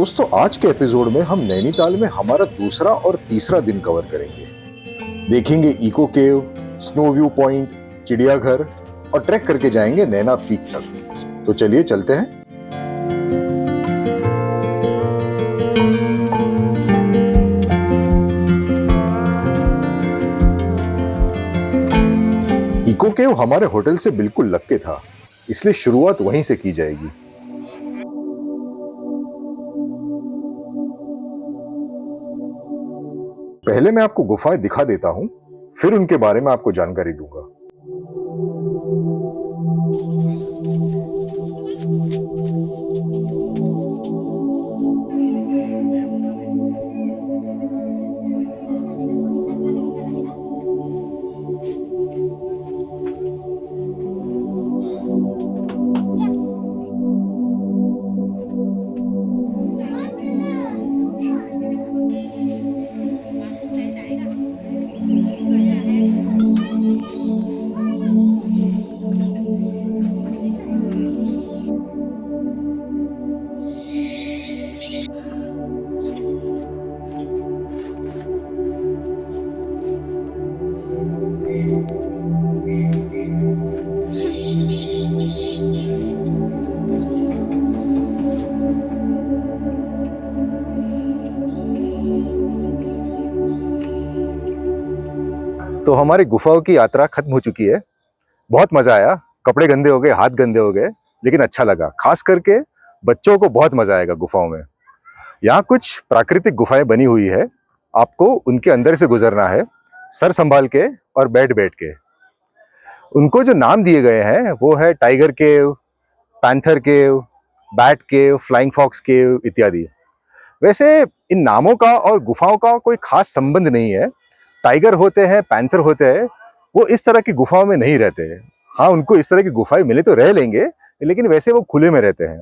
दोस्तों, आज के एपिसोड में हम नैनीताल में हमारा दूसरा और तीसरा दिन कवर करेंगे। देखेंगे इको केव, स्नो व्यू पॉइंट, चिड़ियाघर और ट्रैक करके जाएंगे नैना पीक तक। तो चलिए चलते हैं। इको केव हमारे होटल से बिल्कुल लग के था, इसलिए शुरुआत वहीं से की जाएगी। पहले मैं आपको गुफाएं दिखा देता हूं, फिर उनके बारे में आपको जानकारी दूंगा। तो हमारी गुफाओं की यात्रा खत्म हो चुकी है। बहुत मजा आया। कपड़े गंदे हो गए, हाथ गंदे हो गए, लेकिन अच्छा लगा। खास करके बच्चों को बहुत मजा आएगा गुफाओं में। यहाँ कुछ प्राकृतिक गुफाएं बनी हुई है, आपको उनके अंदर से गुजरना है, सर संभाल के और बैठ बैठ के। उनको जो नाम दिए गए हैं वो है टाइगर केव, पैंथर केव, बैट केव, फ्लाइंग फॉक्स केव इत्यादि। वैसे इन नामों का और गुफाओं का कोई खास संबंध नहीं है। टाइगर होते हैं, पैंथर होते हैं, वो इस तरह की गुफाओं में नहीं रहते हैं। हाँ, उनको इस तरह की गुफाएं मिले तो रह लेंगे, लेकिन वैसे वो खुले में रहते हैं।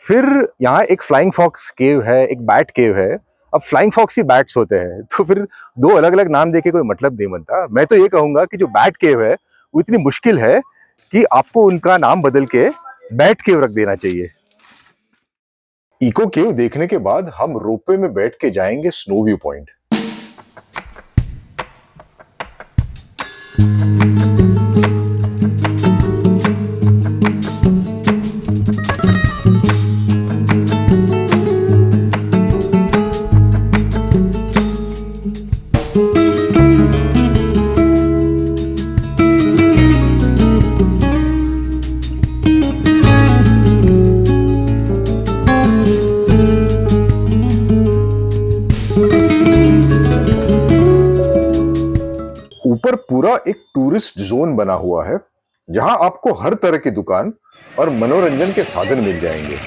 फिर यहाँ एक फ्लाइंग फॉक्स केव है, एक बैट केव है। अब फ्लाइंग फॉक्स ही बैट्स होते हैं, तो फिर दो अलग अलग नाम देके कोई मतलब नहीं बनता। मैं तो ये कहूंगा कि जो बैट केव है वो इतनी मुश्किल है कि आपको उनका नाम बदल के बैट केव रख देना चाहिए। इको केव देखने के बाद हम रोपवे में बैठ के जाएंगे स्नो व्यू पॉइंट। ऊपर पूरा एक टूरिस्ट जोन बना हुआ है, जहां आपको हर तरह की दुकान और मनोरंजन के साधन मिल जाएंगे।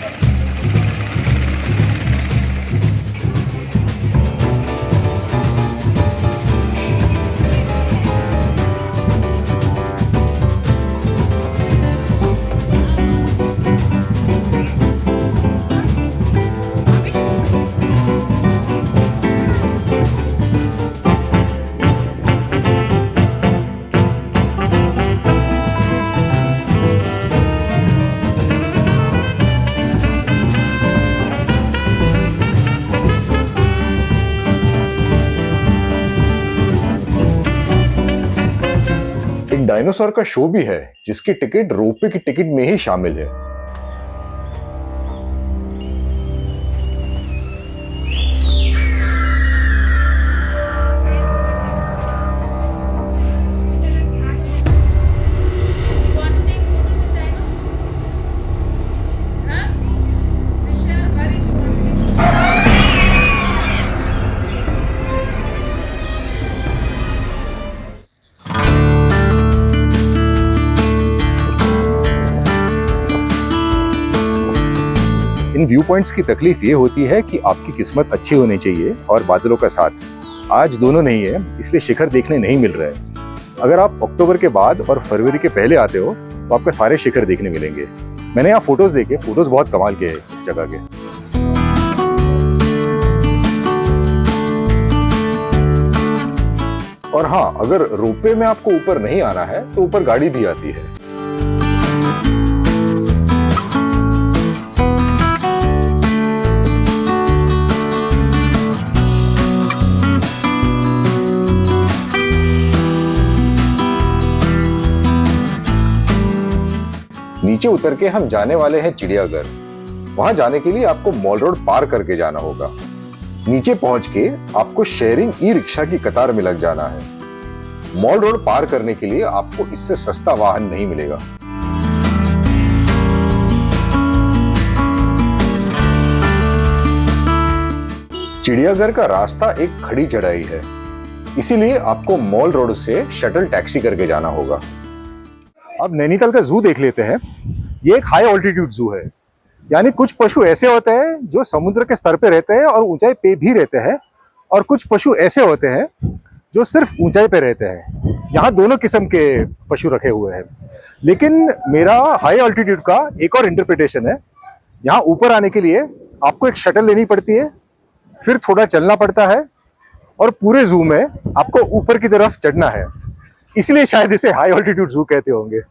डायनासोर का शो भी है, जिसकी टिकट रोपवे की टिकट में ही शामिल है। इन व्यू पॉइंट्स की तकलीफ ये होती है कि आपकी किस्मत अच्छी होनी चाहिए और बादलों का साथ। आज दोनों नहीं है, इसलिए शिखर देखने नहीं मिल रहे हैं। अगर आप अक्टूबर के बाद और फरवरी के पहले आते हो तो आपको सारे शिखर देखने मिलेंगे। मैंने यहाँ फोटोज देखे, फोटोज बहुत कमाल के हैं इस जगह के। और हाँ, अगर रोपवे में आपको ऊपर नहीं आना है तो ऊपर गाड़ी भी आती है। नीचे उतर के हम जाने वाले हैं चिड़ियाघर। वहां जाने के लिए आपको मॉल रोड पार करके जाना होगा। नीचे पहुंच के आपको शेयरिंग ई रिक्शा की कतार में लग जाना है। मॉल रोड पार करने के लिए आपको इससे सस्ता वाहन नहीं मिलेगा। चिड़ियाघर का रास्ता एक खड़ी चढ़ाई है, इसीलिए आपको मॉल रोड से शटल टैक्सी करके जाना होगा। अब नैनीताल का जू देख लेते हैं। ये एक हाई ऑल्टीट्यूड जू है, यानी कुछ पशु ऐसे होते हैं जो समुद्र के स्तर पे रहते हैं और ऊंचाई पे भी रहते हैं, और कुछ पशु ऐसे होते हैं जो सिर्फ ऊंचाई पे रहते हैं। यहाँ दोनों किस्म के पशु रखे हुए हैं, लेकिन मेरा हाई ऑल्टीट्यूड का एक और इंटरप्रिटेशन है। यहाँ ऊपर आने के लिए आपको एक शटल लेनी पड़ती है, फिर थोड़ा चलना पड़ता है, और पूरे जू में आपको ऊपर की तरफ चढ़ना है। इसलिए शायद इसे हाई ऑल्टीट्यूड जू कहते होंगे।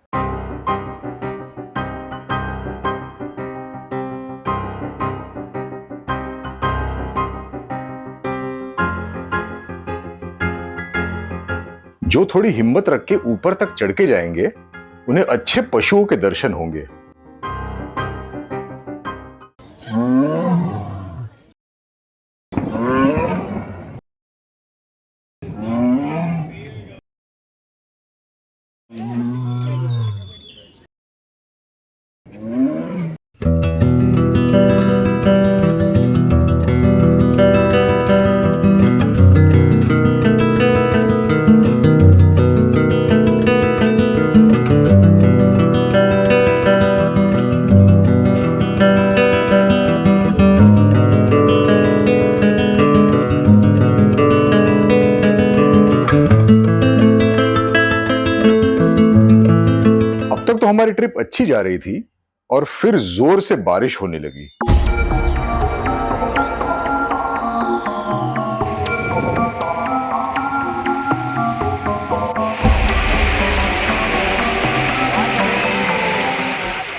जो थोड़ी हिम्मत रख के ऊपर तक चढ़ के जाएंगे, उन्हें अच्छे पशुओं के दर्शन होंगे। तो हमारी ट्रिप अच्छी जा रही थी और फिर जोर से बारिश होने लगी।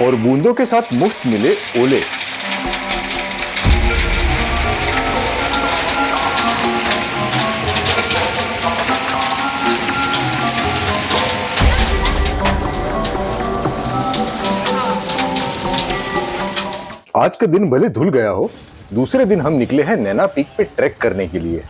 और बूंदों के साथ मुफ्त मिले ओले। आज का दिन भले धुल गया हो, दूसरे दिन हम निकले हैं नैना पीक पे ट्रैक करने के लिए।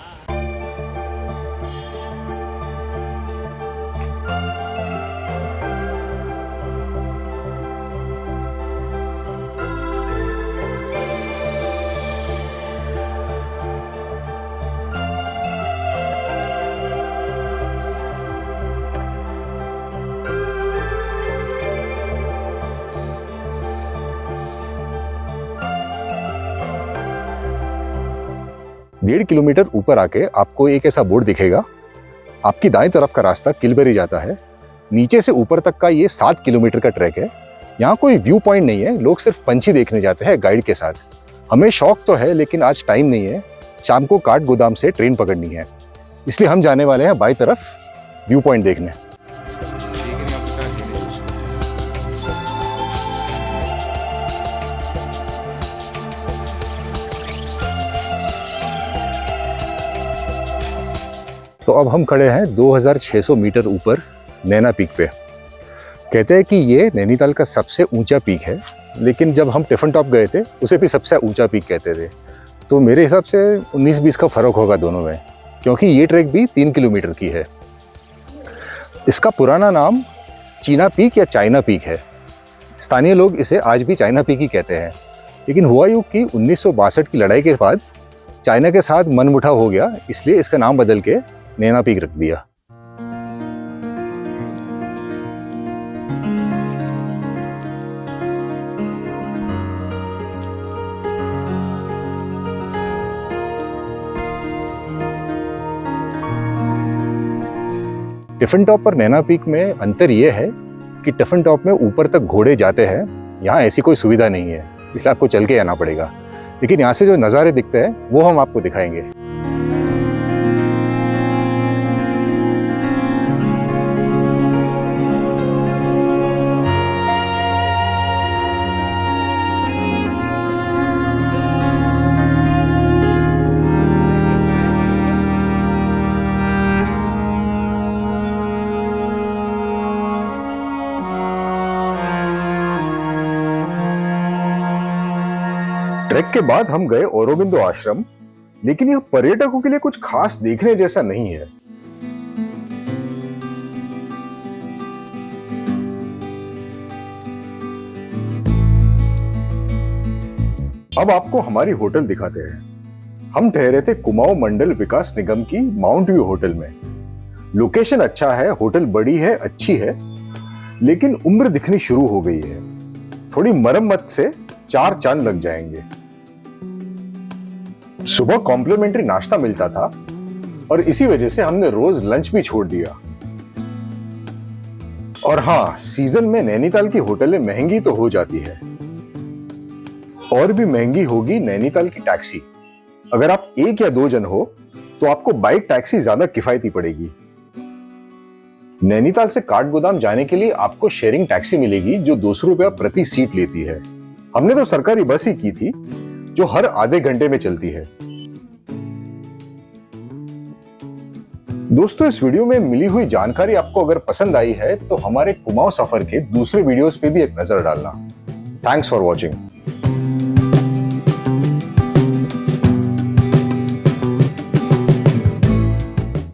डेढ़ किलोमीटर ऊपर आके आपको एक ऐसा बोर्ड दिखेगा। आपकी दाएं तरफ का रास्ता किलबेरी जाता है। नीचे से ऊपर तक का ये 7 किलोमीटर का ट्रैक है। यहाँ कोई व्यू पॉइंट नहीं है, लोग सिर्फ पंछी देखने जाते हैं गाइड के साथ। हमें शौक तो है, लेकिन आज टाइम नहीं है। शाम को काठ गोदाम से ट्रेन पकड़नी है, इसलिए हम जाने वाले हैं बाई तरफ व्यू पॉइंट देखने। तो अब हम खड़े हैं 2600 मीटर ऊपर नैना पीक पे। कहते हैं कि ये नैनीताल का सबसे ऊंचा पीक है, लेकिन जब हम टिफन टॉप गए थे उसे भी सबसे ऊंचा पीक कहते थे। तो मेरे हिसाब से 19-20 का फ़र्क होगा दोनों में, क्योंकि ये ट्रैक भी 3 किलोमीटर की है। इसका पुराना नाम चीना पीक या चाइना पीक है। स्थानीय लोग इसे आज भी चाइना पीक ही कहते हैं, लेकिन हुआ यूँ कि 1962 की लड़ाई के बाद चाइना के साथ मनमुटाव हो गया, इसलिए इसका नाम बदल के नैना पीक रख दिया। टिफन टॉप पर नैना पीक में अंतर यह है कि टिफन टॉप में ऊपर तक घोड़े जाते हैं, यहाँ ऐसी कोई सुविधा नहीं है, इसलिए आपको चल के आना पड़ेगा। लेकिन यहाँ से जो नज़ारे दिखते हैं वो हम आपको दिखाएंगे। ट्रैक के बाद हम गए औरोबिंदो आश्रम, लेकिन यह पर्यटकों के लिए कुछ खास देखने जैसा नहीं है। अब आपको हमारी होटल दिखाते हैं। हम ठहरे थे कुमाऊं मंडल विकास निगम की माउंट व्यू होटल में। लोकेशन अच्छा है, होटल बड़ी है, अच्छी है, लेकिन उम्र दिखनी शुरू हो गई है। थोड़ी मरम्मत से 4 चांद लग जाएंगे। सुबह कॉम्प्लीमेंट्री नाश्ता मिलता था और इसी वजह से हमने रोज लंच भी छोड़ दिया। और हाँ, सीजन में नैनीताल की होटलें महंगी तो हो जाती है, और भी महंगी होगी नैनीताल की टैक्सी। अगर आप 1 या 2 जन हो तो आपको बाइक टैक्सी ज्यादा किफायती पड़ेगी। नैनीताल से काठगोदाम जाने के लिए आपको शेयरिंग टैक्सी मिलेगी जो 200 रुपया प्रति सीट लेती है। हमने तो सरकारी बस ही की थी जो हर आधे घंटे में चलती है। दोस्तों, इस वीडियो में मिली हुई जानकारी आपको अगर पसंद आई है तो हमारे कुमाऊं सफर के दूसरे वीडियोस पे भी एक नजर डालना। Thanks for watching.